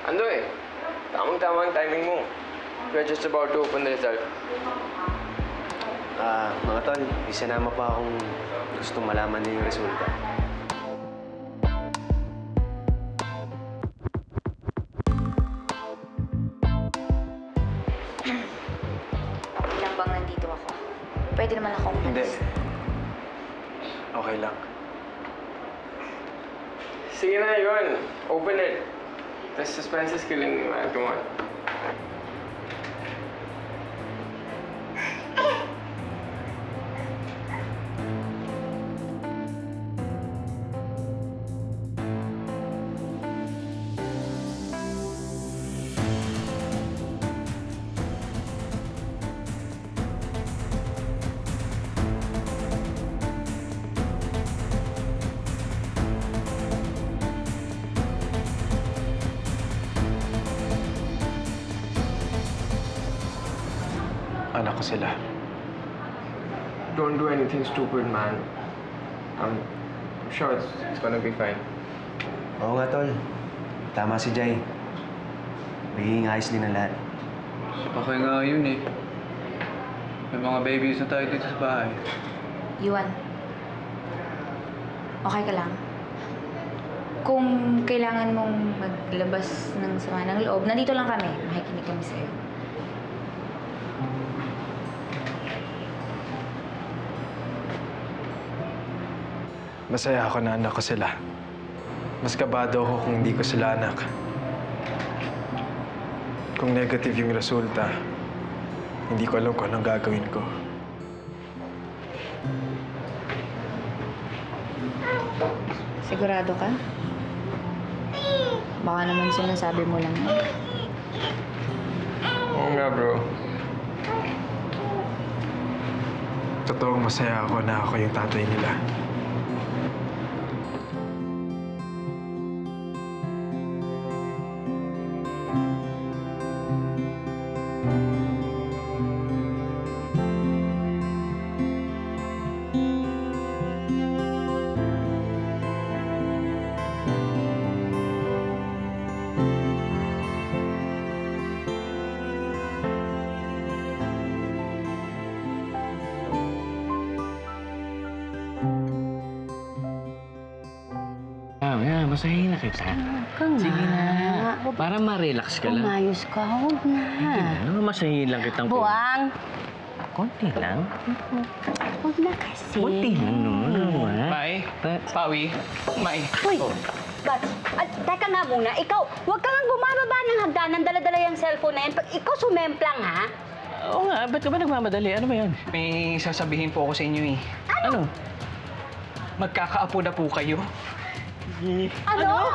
Ando eh. Tamang-tama ang timing mo. We're just about to open the result. Mga tol, may sinama pa akong gustong malaman din yung resulta. Ilang bang nandito ako? Pwede naman ako umalis. Hindi. Okay lang. Sige na, yun. Open it. The suspense is killing me, man. Come on. Anak ko sila. Don't do anything stupid, man. I'm sure it's gonna be fine. Oo nga, tol. Tama si Jai. Magiging ayos din ang lahat. Okay nga yun eh. May mga babies na tayo dito sa bahay. Yuan, okay ka lang? Kung kailangan mong maglabas ng sama ng loob, nandito lang kami. Makikinig kami sa'yo. Masaya ako na anak ko sila. Mas kabado ako kung hindi ko sila anak. Kung negative yung resulta, hindi ko alam kung anong gagawin ko. Sigurado ka? Baka naman sinasabi mo lang. Oo nga, bro. Totoong masaya ako na ako yung tatay nila. Masahin na kita. Sige na. Para ma-relax ka lang. Umayos ka, huwag na. Masahin lang kitang... Buwang! Konti lang. Huwag na kasi. Konti lang naman. Mai, Pawi, Mai. Uy! But, teka nga muna, ikaw, huwag ka nga bumababa ng hagdanan, dala-dala yung cellphone na yan. Ikaw sumemplang, ha? Oo nga, ba't ka ba nagmamadali? Ano ba yan? May sasabihin po ako sa inyo eh. Ano? Magkakaapo na po kayo. Ano?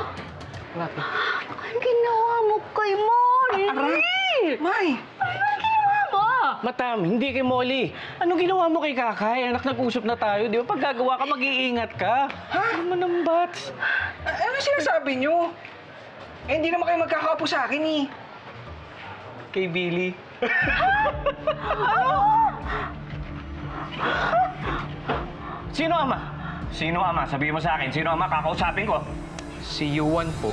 Ang ginawa mo kay Molly? Aray! Mai! Ano ginawa mo? Matam, hindi kay Molly. Anong ginawa mo kay Kakay? Anak, nag-usap na tayo, di ba? Pag gagawa ka, mag-iingat ka. Ha? Ano man bats? Ano sinasabi nyo? Eh, hindi naman kayo magkakaapo sa akin eh. Kay Billy. Sino ama? Sino ama? Sabihin mo sa akin, sino ama? Kakausapin ko. Si Yuan po.